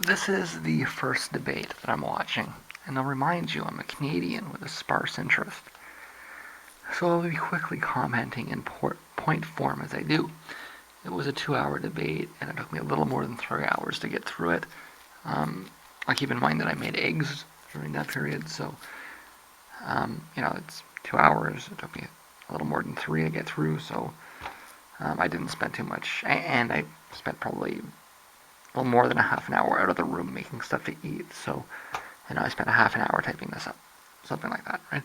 This is the first debate that I'm watching, and I'll remind you I'm a Canadian with a sparse interest, so I'll be quickly commenting in point form as I do. It was a 2-hour debate, and it took me a little more than 3 hours to get through it. I keep in mind that I made eggs during that period, so it's 2 hours. It took me a little more than 3 to get through, so I didn't spend too much, and I spent probably well more than a half an hour out of the room making stuff to eat. So, I spent a half an hour typing this up, something like that, right?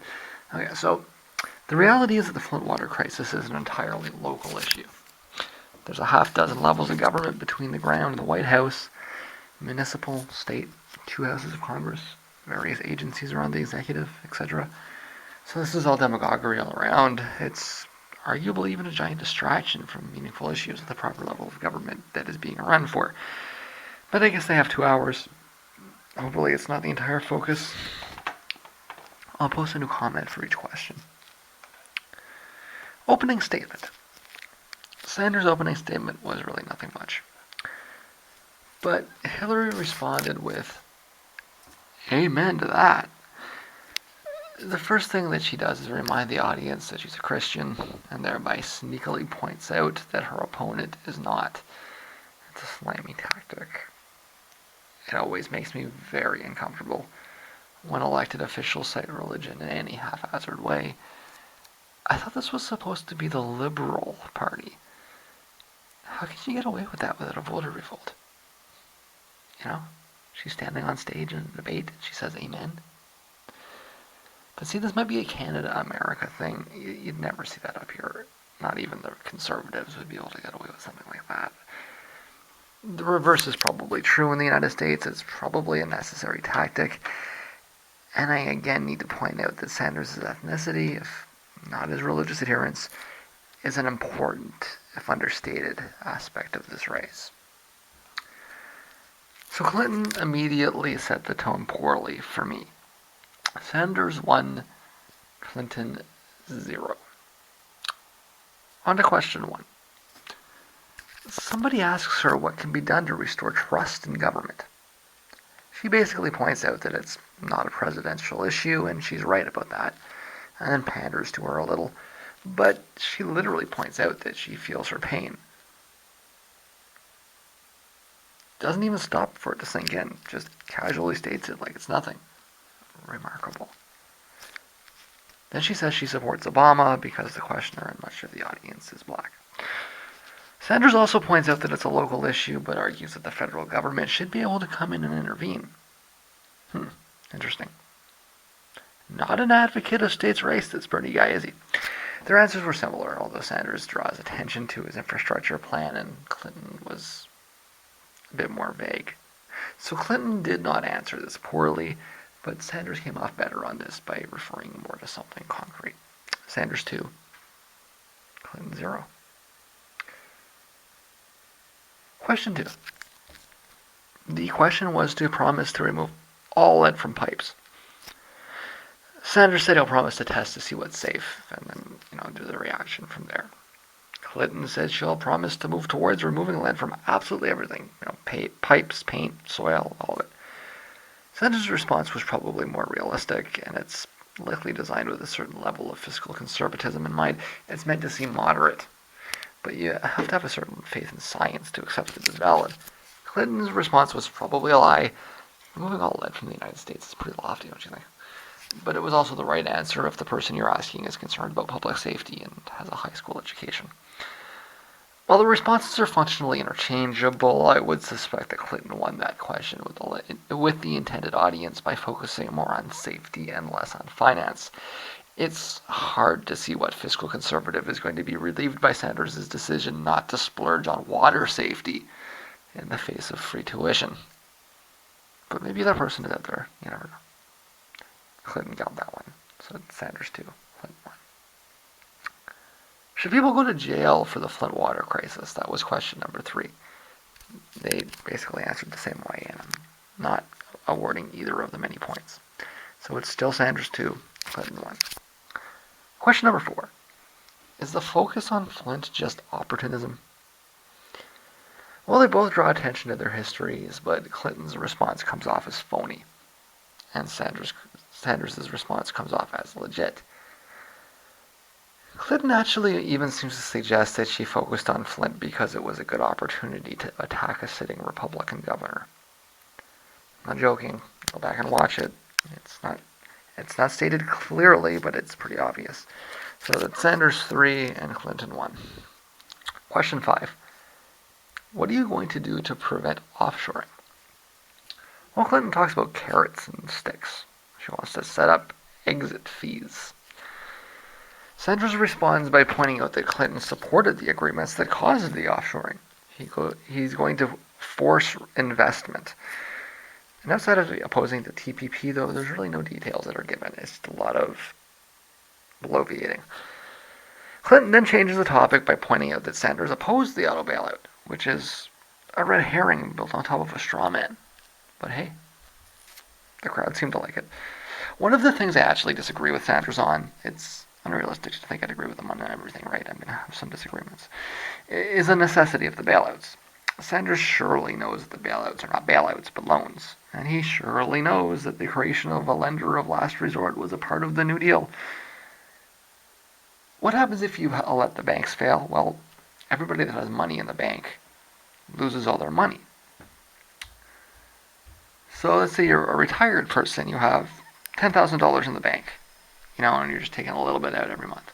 Okay, so the reality is that the Flint water crisis is an entirely local issue. There's a half dozen levels of government between the ground and the White House, municipal, state, 2 houses of Congress, various agencies around the executive, etc. So this is all demagoguery all around. It's arguably even a giant distraction from meaningful issues at the proper level of government that is being run for. But I guess they have 2 hours. Hopefully it's not the entire focus. I'll post a new comment for each question. Opening statement. Sanders' opening statement was really nothing much. But Hillary responded with, "Amen to that." The first thing that she does is remind the audience that she's a Christian, and thereby sneakily points out that her opponent is not. It's a slimy tactic. It always makes me very uncomfortable when elected officials cite religion in any haphazard way. I thought this was supposed to be the Liberal Party. How can she get away with that without a voter revolt? She's standing on stage in a debate and she says amen. But see, this might be a Canada-America thing. You'd never see that up here. Not even the conservatives would be able to get away with something like that. The reverse is probably true in the United States. It's probably a necessary tactic. And I again need to point out that Sanders' ethnicity, if not his religious adherence, is an important, if understated, aspect of this race. So Clinton immediately set the tone poorly for me. Sanders 1, Clinton 0. On to question 1. Somebody asks her what can be done to restore trust in government. She basically points out that it's not a presidential issue, and she's right about that, and then panders to her a little. But she literally points out that she feels her pain. Doesn't even stop for it to sink in, just casually states it like it's nothing. Remarkable. Then she says she supports Obama because the questioner and much of the audience is black. Sanders also points out that it's a local issue, but argues that the federal government should be able to come in and intervene. Interesting. Not an advocate of states' rights, this Bernie guy, is he? Their answers were similar, although Sanders draws attention to his infrastructure plan and Clinton was a bit more vague. So Clinton did not answer this poorly, but Sanders came off better on this by referring more to something concrete. Sanders 2, Clinton 0. Question 2. The question was to promise to remove all lead from pipes. Sanders said he'll promise to test to see what's safe, and then, do the reaction from there. Clinton said she'll promise to move towards removing lead from absolutely everything. Pipes, paint, soil, all of it. Sanders' response was probably more realistic, and it's likely designed with a certain level of fiscal conservatism in mind. It's meant to seem moderate, but you have to have a certain faith in science to accept it as valid. Clinton's response was probably a lie. Removing all lead from the United States is pretty lofty, don't you think? But it was also the right answer if the person you're asking is concerned about public safety and has a high school education. While the responses are functionally interchangeable, I would suspect that Clinton won that question with the intended audience by focusing more on safety and less on finance. It's hard to see what fiscal conservative is going to be relieved by Sanders' decision not to splurge on water safety in the face of free tuition. But maybe that person is out there. You never know. Clinton got that one. So Sanders 2, Clinton 1. Should people go to jail for the Flint water crisis? That was question number 3. They basically answered the same way, and I'm not awarding either of them any points. So it's still Sanders 2, Clinton 1. Question number 4. Is the focus on Flint just opportunism? Well, they both draw attention to their histories, but Clinton's response comes off as phony, and Sanders' response comes off as legit. Clinton actually even seems to suggest that she focused on Flint because it was a good opportunity to attack a sitting Republican governor. I'm not joking. Go back and watch it. It's not stated clearly, but it's pretty obvious. So that's Sanders 3 and Clinton 1. Question 5. What are you going to do to prevent offshoring? Well, Clinton talks about carrots and sticks. She wants to set up exit fees. Sanders responds by pointing out that Clinton supported the agreements that caused the offshoring. He's going to force investment. And outside of opposing the TPP, though, there's really no details that are given. It's just a lot of bloviating. Clinton then changes the topic by pointing out that Sanders opposed the auto bailout, which is a red herring built on top of a straw man. But hey, the crowd seemed to like it. One of the things I actually disagree with Sanders on, it's unrealistic to think I'd agree with him on everything, right? I'm going to have some disagreements, is the necessity of the bailouts. Sanders surely knows that the bailouts are not bailouts, but loans. And he surely knows that the creation of a lender of last resort was a part of the New Deal. What happens if you let the banks fail? Well, everybody that has money in the bank loses all their money. So let's say you're a retired person, you have $10,000 in the bank, and you're just taking a little bit out every month.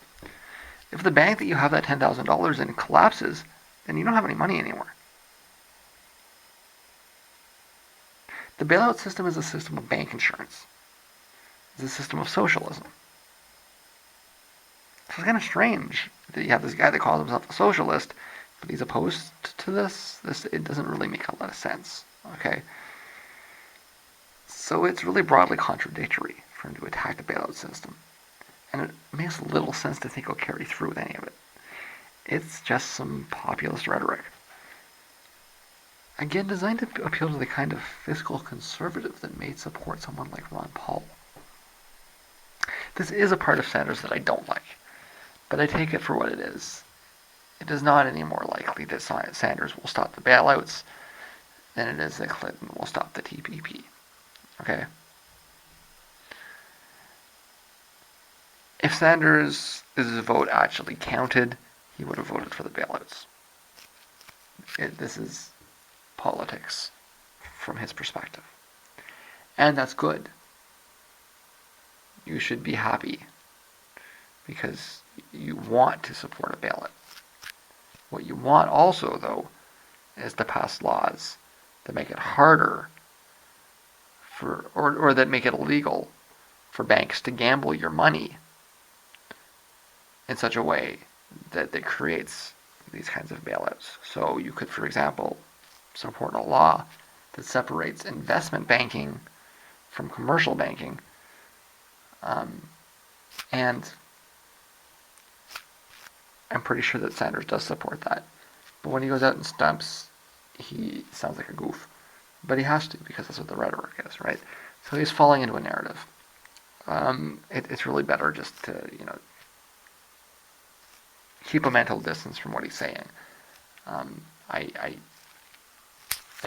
If the bank that you have that $10,000 in collapses, then you don't have any money anymore. The bailout system is a system of bank insurance. It's a system of socialism. So it's kind of strange that you have this guy that calls himself a socialist, but he's opposed to this. It doesn't really make a lot of sense. Okay. So it's really broadly contradictory for him to attack the bailout system. And it makes little sense to think he'll carry through with any of it. It's just some populist rhetoric. Again, designed to appeal to the kind of fiscal conservative that may support someone like Ron Paul. This is a part of Sanders that I don't like, but I take it for what it is. It is not any more likely that Sanders will stop the bailouts than it is that Clinton will stop the TPP. Okay? If Sanders' vote actually counted, he would have voted for the bailouts. This is politics from his perspective. And that's good. You should be happy because you want to support a ballot. What you want also, though, is to pass laws that make it harder or that make it illegal for banks to gamble your money in such a way that it creates these kinds of bailouts. So you could, for example, support a law that separates investment banking from commercial banking, and I'm pretty sure that Sanders does support that. But when he goes out and stumps, he sounds like a goof. But he has to, because that's what the rhetoric is, right? So he's falling into a narrative. It's really better just to, keep a mental distance from what he's saying. I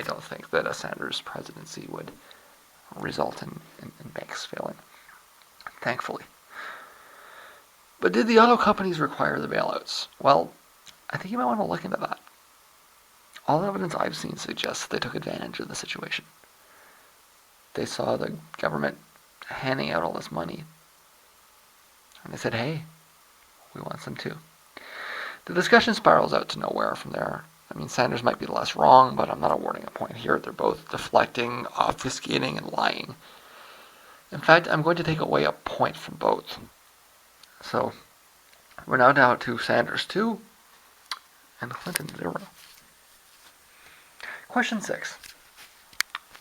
don't think that a Sanders presidency would result in banks failing, thankfully. But did the auto companies require the bailouts? Well, I think you might want to look into that. All the evidence I've seen suggests they took advantage of the situation. They saw the government handing out all this money, and they said, hey, we want some too. The discussion spirals out to nowhere from there. I mean, Sanders might be less wrong, but I'm not awarding a point here. They're both deflecting, obfuscating, and lying. In fact, I'm going to take away a point from both. So, we're now down to Sanders 2 and Clinton 0. Question 6.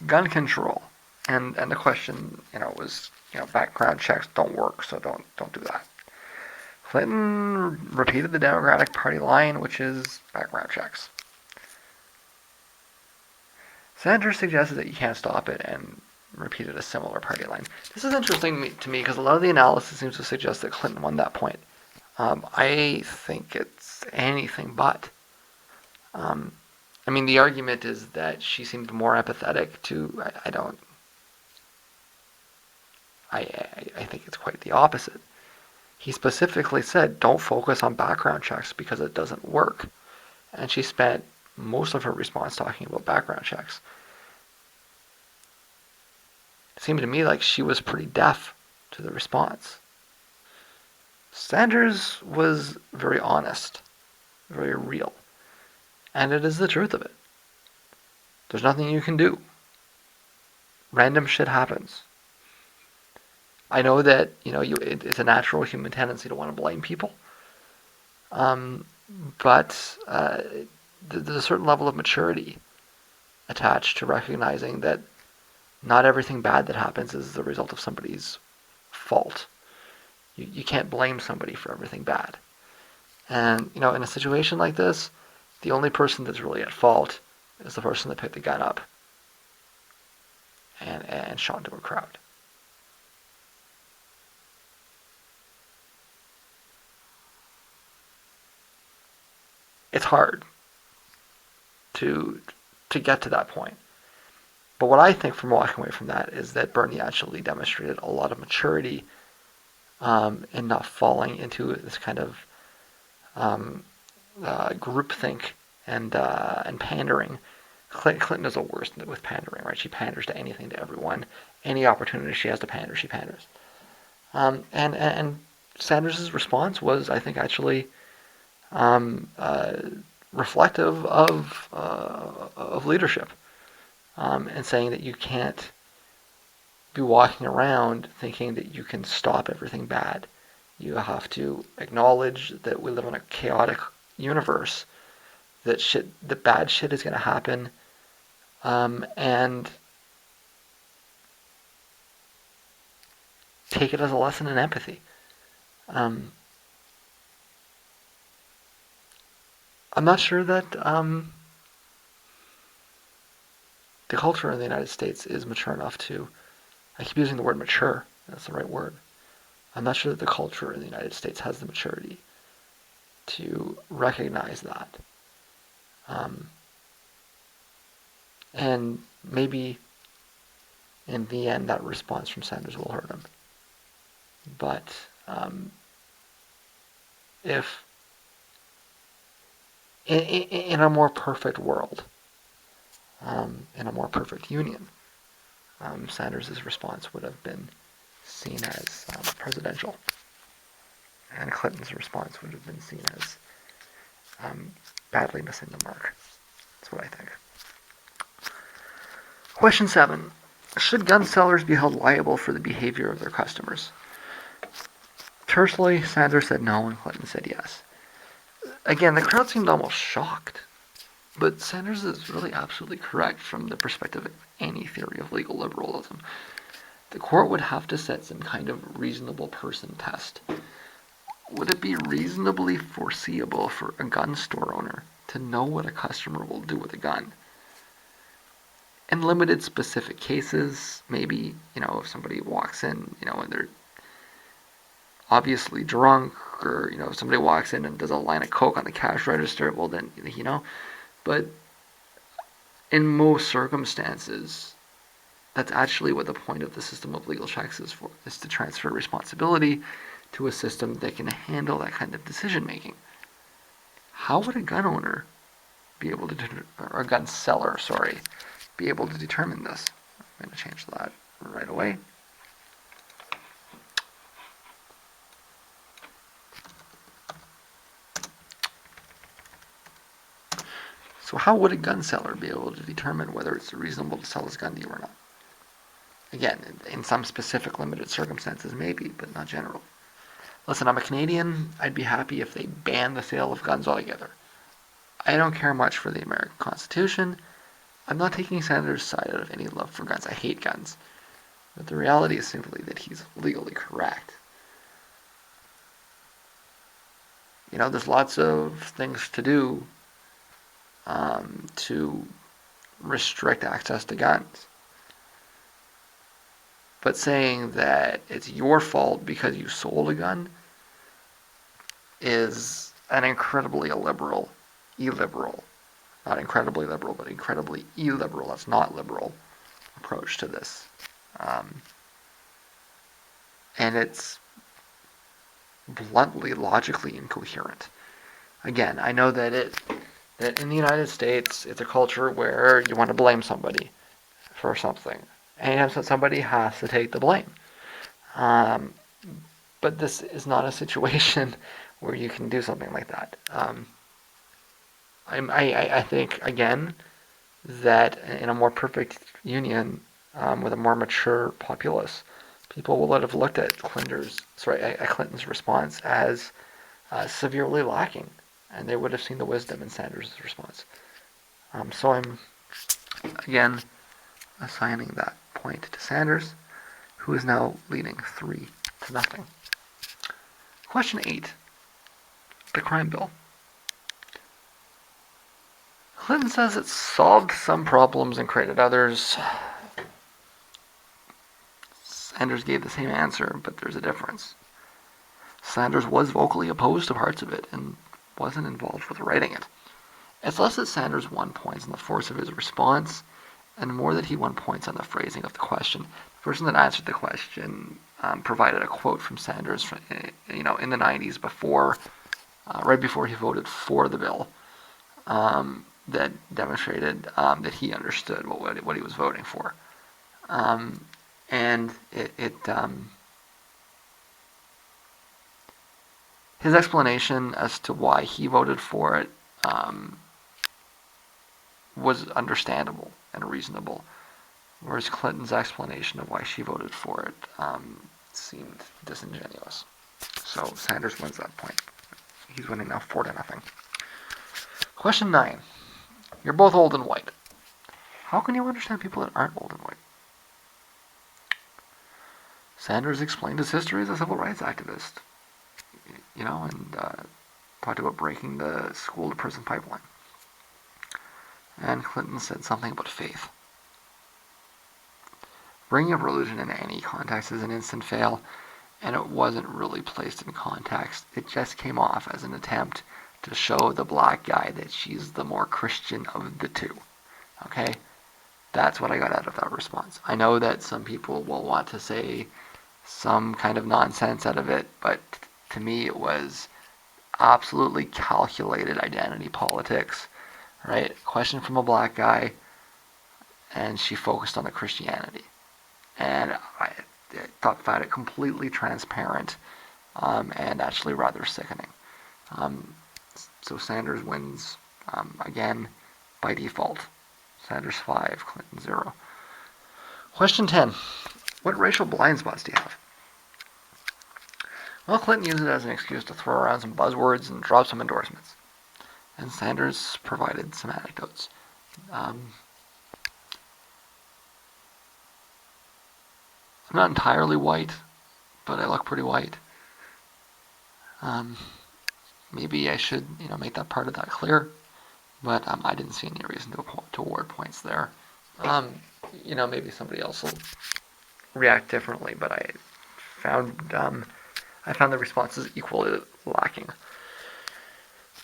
Gun control. And the question, was, background checks don't work, so don't do that. Clinton repeated the Democratic Party line, which is background checks. Sanders suggested that you can't stop it and repeated a similar party line. This is interesting to me because a lot of the analysis seems to suggest that Clinton won that point. I think it's anything but. I mean, the argument is that she seemed more empathetic to. I don't. I think it's quite the opposite. He specifically said, don't focus on background checks because it doesn't work. And she spent most of her response talking about background checks. It seemed to me like she was pretty deaf to the response. Sanders was very honest, very real. And it is the truth of it. There's nothing you can do. Random shit happens. I know that it's a natural human tendency to want to blame people, um, but there's a certain level of maturity attached to recognizing that not everything bad that happens is the result of somebody's fault. You can't blame somebody for everything bad. And in a situation like this, the only person that's really at fault is the person that picked the gun up and shot into a crowd. It's hard to get to that point. But what I think from walking away from that is that Bernie actually demonstrated a lot of maturity in not falling into this kind of groupthink and pandering. Clinton is the worst with pandering, right? She panders to anything, to everyone. Any opportunity she has to pander, she panders. And Sanders' response was, I think, actually reflective of leadership, and saying that you can't be walking around thinking that you can stop everything bad. You have to acknowledge that we live in a chaotic universe, that bad shit is going to happen, and take it as a lesson in empathy. I'm not sure that the culture in the United States is mature enough to. I keep using the word mature. That's the right word. I'm not sure that the culture in the United States has the maturity to recognize that. And maybe in the end that response from Sanders will hurt him. But if in a more perfect world, in a more perfect union, Sanders' response would have been seen as presidential, and Clinton's response would have been seen as badly missing the mark. That's what I think. Question 7. Should gun sellers be held liable for the behavior of their customers? Tersely, Sanders said no, and Clinton said yes. Again, the crowd seemed almost shocked. But Sanders is really absolutely correct from the perspective of any theory of legal liberalism. The court would have to set some kind of reasonable person test. Would it be reasonably foreseeable for a gun store owner to know what a customer will do with a gun? In limited specific cases, maybe, if somebody walks in, and they're obviously drunk, or, if somebody walks in and does a line of coke on the cash register, well then, but in most circumstances, that's actually what the point of the system of legal checks is for, is to transfer responsibility to a system that can handle that kind of decision making. How would a gun owner be able to, or a gun seller, be able to determine this? I'm going to change that right away. So how would a gun seller be able to determine whether it's reasonable to sell his gun to you or not? Again, in some specific limited circumstances, maybe, but not general. Listen, I'm a Canadian. I'd be happy if they banned the sale of guns altogether. I don't care much for the American Constitution. I'm not taking Sanders' side out of any love for guns. I hate guns. But the reality is simply that he's legally correct. There's lots of things to do to restrict access to guns. But saying that it's your fault because you sold a gun is an incredibly illiberal not incredibly liberal, but incredibly illiberal, that's not liberal, approach to this. And it's bluntly, logically incoherent. Again, I know that in the United States, it's a culture where you want to blame somebody for something, and somebody has to take the blame. Um, but this is not a situation where you can do something like that. I think, again, that in a more perfect union, with a more mature populace, people would have looked at Clinton's response as severely lacking, and they would have seen the wisdom in Sanders' response. So I'm, again, assigning that point to Sanders, who is now leading 3-0. Question 8. The crime bill. Clinton says it solved some problems and created others. Sanders gave the same answer, but there's a difference. Sanders was vocally opposed to parts of it and wasn't involved with writing it. It's less that Sanders won points on the force of his response, and more that he won points on the phrasing of the question. The person that answered the question provided a quote from Sanders from, in the 90s right before he voted for the bill, that demonstrated that he understood what he was voting for. And his explanation as to why he voted for it was understandable and reasonable, whereas Clinton's explanation of why she voted for it seemed disingenuous. So Sanders wins that point. He's winning now 4-0. Question 9. You're both old and white. How can you understand people that aren't old and white? Sanders explained his history as a civil rights activist, and talked about breaking the school-to-prison pipeline. And Clinton said something about faith. Bringing up religion in any context is an instant fail, and it wasn't really placed in context. It just came off as an attempt to show the black guy that she's the more Christian of the two. Okay? That's what I got out of that response. I know that some people will want to say some kind of nonsense out of it, but to me it was absolutely calculated identity politics, right? Question from a black guy, and she focused on the Christianity. And I found it completely transparent, and actually rather sickening. So Sanders wins, again, by default. Sanders 5, Clinton 0. Question 10. What racial blind spots do you have? Well, Clinton used it as an excuse to throw around some buzzwords and drop some endorsements. And Sanders provided some anecdotes. I'm not entirely white, but I look pretty white. Maybe I should, make that part of that clear, but I didn't see any reason to award points there. Maybe somebody else will react differently, but I found the responses equally lacking.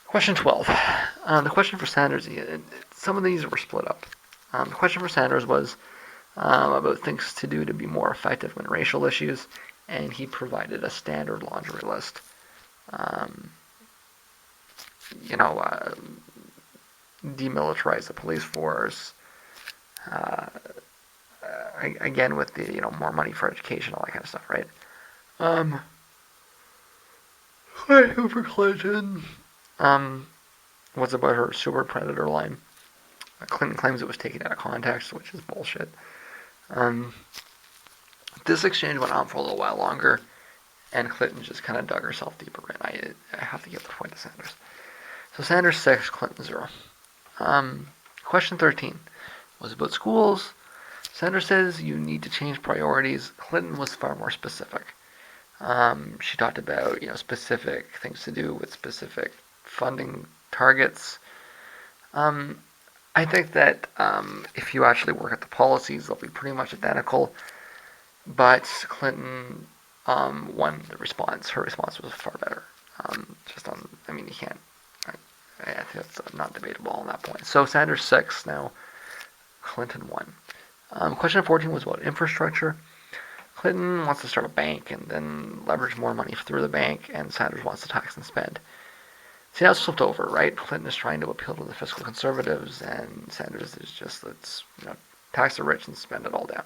Question 12. The question for Sanders, some of these were split up. The question for Sanders was about things to do to be more effective when racial issues, and he provided a standard laundry list. Demilitarize the police force. Again, with the more money for education, all that kind of stuff, right? Question for Clinton was about her super predator line. Clinton claims it was taken out of context, which is bullshit. This exchange went on for a little while longer, and Clinton just kind of dug herself deeper in. I have to give the point to Sanders. So Sanders 6, Clinton 0. Question 13 was about schools. Sanders says you need to change priorities. Clinton was far more specific. She talked about specific things to do with specific funding targets. I think that if you actually work at the policies, they'll be pretty much identical. But Clinton won the response. Her response was far better. You can't. I think that's not debatable on that point. So Sanders 6 now, Clinton 1. Question 14 was about infrastructure. Clinton wants to start a bank and then leverage more money through the bank, and Sanders wants to tax and spend. See, now it's flipped over, right? Clinton is trying to appeal to the fiscal conservatives, and Sanders is just, let's tax the rich and spend it all down.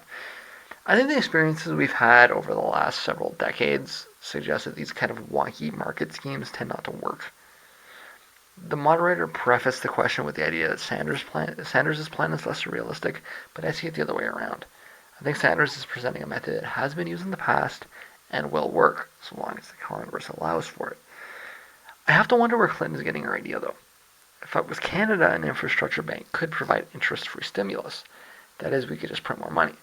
I think the experiences we've had over the last several decades suggest that these kind of wonky market schemes tend not to work. The moderator prefaced the question with the idea that Sanders' plan is less realistic, but I see it the other way around. I think Sanders is presenting a method that has been used in the past and will work, so long as the Congress allows for it. I have to wonder where Clinton is getting her idea, though. If it was Canada, an infrastructure bank could provide interest-free stimulus. That is, we could just print more money.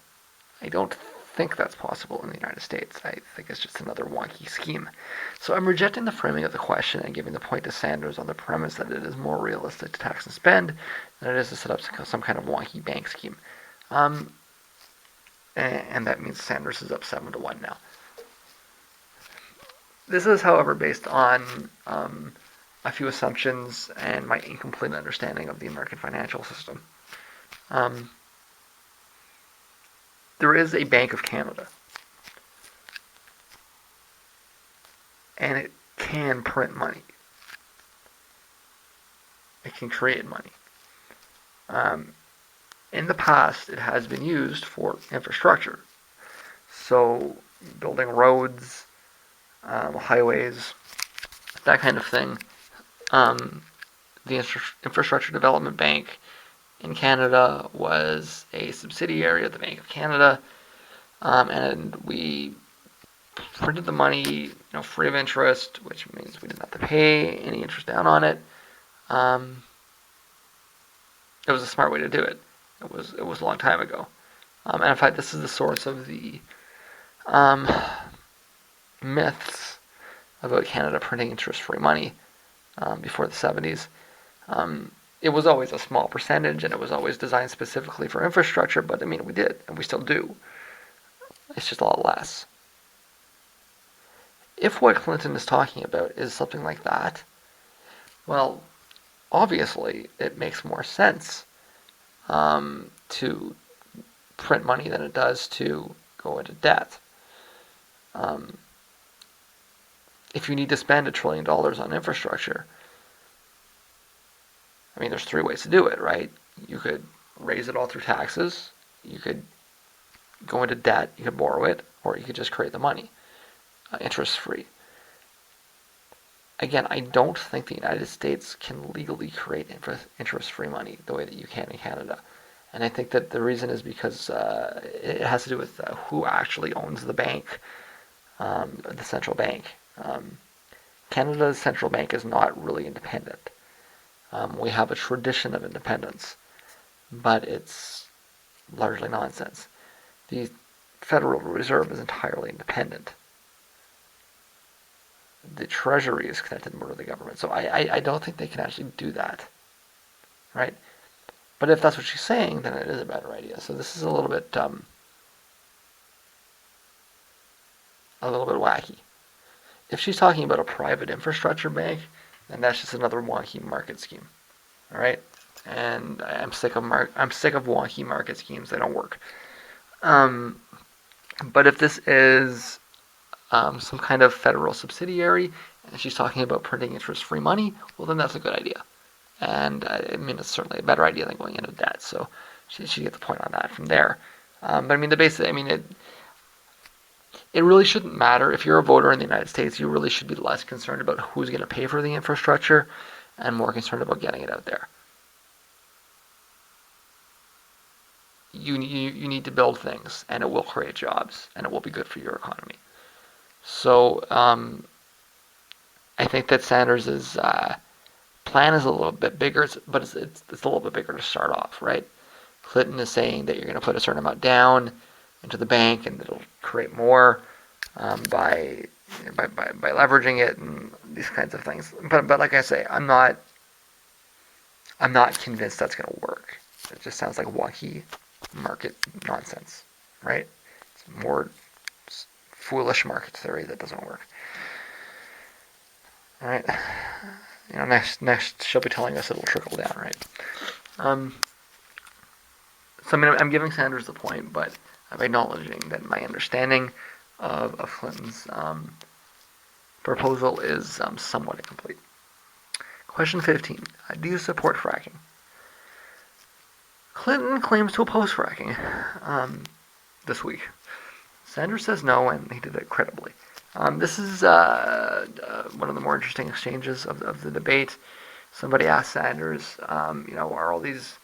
I don't think that's possible in the United States. I think it's just another wonky scheme. So I'm rejecting the framing of the question and giving the point to Sanders on the premise that it is more realistic to tax and spend than it is to set up some kind of wonky bank scheme. And that means Sanders is up 7-1 now. This is, however, based on a few assumptions and my incomplete understanding of the American financial system. There is a Bank of Canada, and it can print money. It can create money. In the past, it has been used for infrastructure. So, building roads, highways, that kind of thing. The Infrastructure Development Bank in Canada was a subsidiary of the Bank of Canada, and we printed the money, free of interest, which means we didn't have to pay any interest down on it. It was a smart way to do it. It was a long time ago, and in fact, this is the source of the myths about Canada printing interest-free money before the 70s. It was always a small percentage, and it was always designed specifically for infrastructure, but we did, and we still do. It's just a lot less. If what Clinton is talking about is something like that, well, obviously it makes more sense to print money than it does to go into debt. If you need to spend $1 trillion on infrastructure, there's 3 ways to do it, right? You could raise it all through taxes, you could go into debt, you could borrow it, or you could just create the money, interest-free. Again, I don't think the United States can legally create interest-free money the way that you can in Canada. And I think that the reason is because it has to do with who actually owns the bank, the central bank. Canada's central bank is not really independent. We have a tradition of independence, but it's largely nonsense. The Federal Reserve is entirely independent. The Treasury is connected more to the government, so I don't think they can actually do that, right? But if that's what she's saying, then it is a better idea. So this is a little bit wacky. If she's talking about a private infrastructure bank, then that's just another wonky market scheme. All right, and I'm sick of wonky market schemes. They don't work. But if this is some kind of federal subsidiary, and she's talking about printing interest-free money, well, then that's a good idea. And it's certainly a better idea than going into debt. So she should get the point on that from there. But the basic, it really shouldn't matter. If you're a voter in the United States, you really should be less concerned about who's going to pay for the infrastructure and more concerned about getting it out there. You need to build things, and it will create jobs, and it will be good for your economy. So I think that Sanders' plan is a little bit bigger, but it's a little bit bigger to start off, right? Clinton is saying that you're going to put a certain amount down into the bank, and it'll create more by leveraging it and these kinds of things. But like I say, I'm not convinced that's going to work. It just sounds like wonky market nonsense, right? It's more foolish market theory that doesn't work. All right. next she'll be telling us it'll trickle down, right? Um, so I mean, I'm giving Sanders the point, but I'm acknowledging that my understanding of Clinton's proposal is somewhat incomplete. Question 15. Do you support fracking? Clinton claims to oppose fracking this week. Sanders says no, and he did it credibly. This is one of the more interesting exchanges of the debate. Somebody asked Sanders, are all these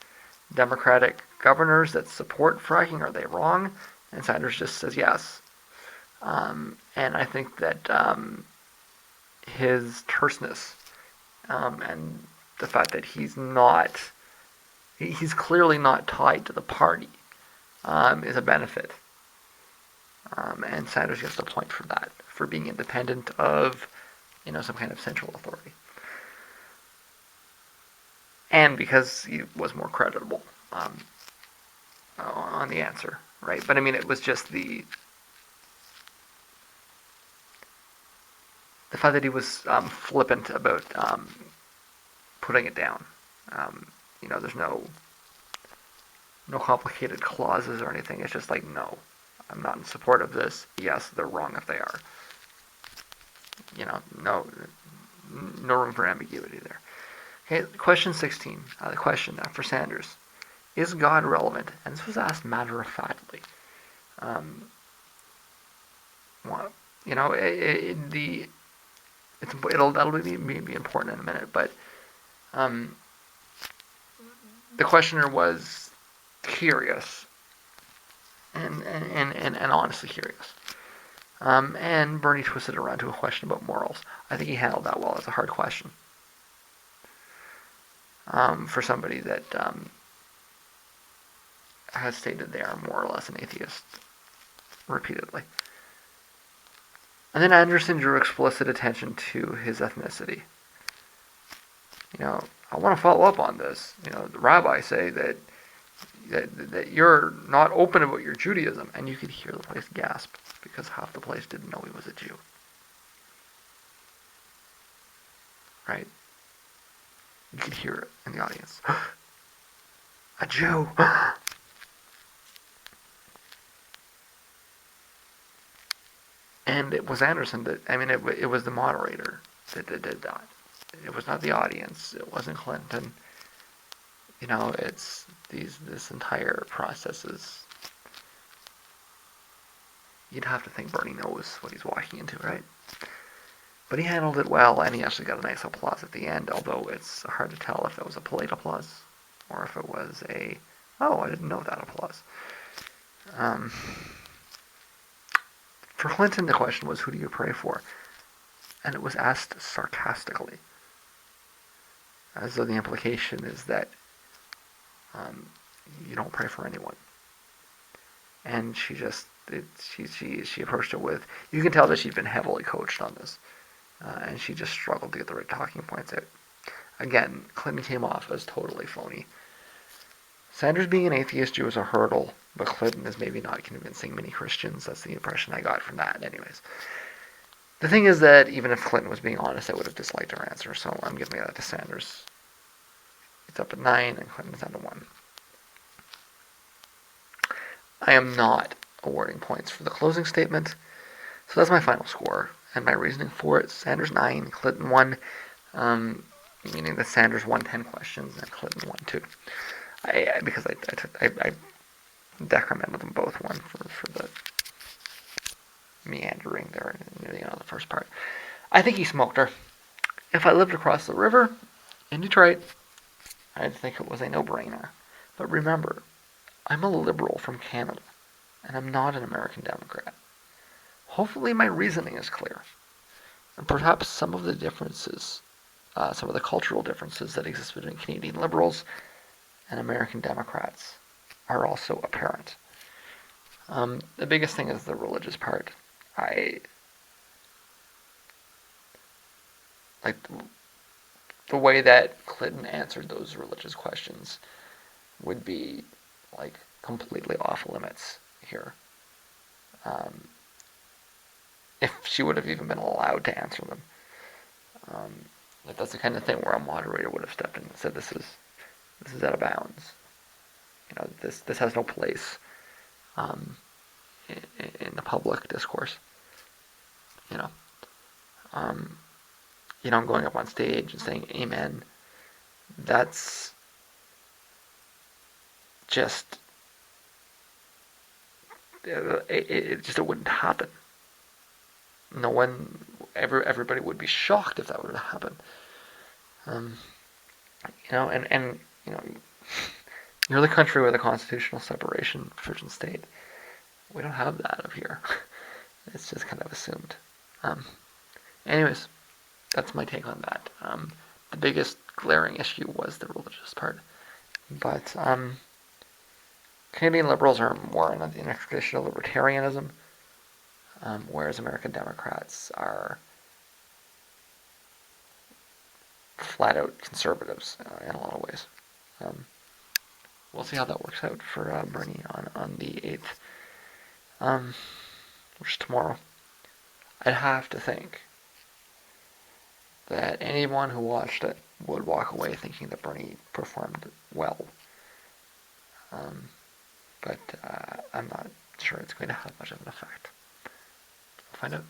Democratic governors that support fracking, are they wrong? And Sanders just says yes. And I think that his terseness and the fact that he's clearly not tied to the party is a benefit. And Sanders gets the point for that, for being independent of, some kind of central authority. And because he was more credible on the answer, right? But I mean, it was just the fact that he was flippant about putting it down. There's no complicated clauses or anything. It's just like, no, I'm not in support of this. Yes, they're wrong if they are. No room for ambiguity there. Okay, question 16. The question for Sanders: is God relevant? And this was asked matter-of-factly. That'll be important in a minute, but the questioner was curious and honestly curious. And Bernie twisted it around to a question about morals. I think he handled that well. It's a hard question for somebody that has stated they are more or less an atheist repeatedly. And then Anderson drew explicit attention to his ethnicity. I want to follow up on this. The rabbis say that you're not open about your Judaism, and you could hear the place gasp because half the place didn't know he was a Jew. Right? You could hear it in the audience. A Jew! And it was Anderson it was the moderator that did that. It was not the audience. It wasn't Clinton. It's this entire process is. You'd have to think Bernie knows what he's walking into, right? But he handled it well, and he actually got a nice applause at the end, although it's hard to tell if it was a polite applause or if it was a, oh, I didn't know that applause. For Clinton, the question was, who do you pray for? And it was asked sarcastically, as though the implication is that you don't pray for anyone. And she approached it with, you can tell that she'd been heavily coached on this, and she just struggled to get the right talking points out. Again, Clinton came off as totally phony. Sanders being an atheist Jew is a hurdle, but Clinton is maybe not convincing many Christians. That's the impression I got from that. Anyways, the thing is that even if Clinton was being honest, I would have disliked her answer, so I'm giving that to Sanders. It's up at 9, and Clinton's down to 1. I am not awarding points for the closing statement, so that's my final score, and my reasoning for it: Sanders 9, Clinton 1, meaning that Sanders won 10 questions and Clinton won 2. Because I decremented them both, one for the meandering there, the first part. I think he smoked her. If I lived across the river in Detroit, I'd think it was a no-brainer. But remember, I'm a liberal from Canada, and I'm not an American Democrat. Hopefully my reasoning is clear. And perhaps some of the differences, some of the cultural differences that exist between Canadian liberals and American Democrats are also apparent. The biggest thing is the religious part. The way that Clinton answered those religious questions would be completely off limits here. If she would have even been allowed to answer them. Like that's the kind of thing where a moderator would have stepped in and said, "This is out of bounds. This has no place um, in the public discourse." You know, um, going up on stage and saying "Amen." That's just it wouldn't happen. No one, everybody would be shocked if that were to happen. Um, and you're the country with a constitutional separation of church and state. We don't have that up here. It's just kind of assumed. Um, anyways, that's my take on that. The biggest glaring issue was the religious part, but Canadian Liberals are more in the next tradition of libertarianism, whereas American Democrats are flat out conservatives in a lot of ways. Um, we'll see how that works out for Bernie on the 8th, which is tomorrow. I'd have to think that anyone who watched it would walk away thinking that Bernie performed well. But I'm not sure it's going to have much of an effect. We'll find out.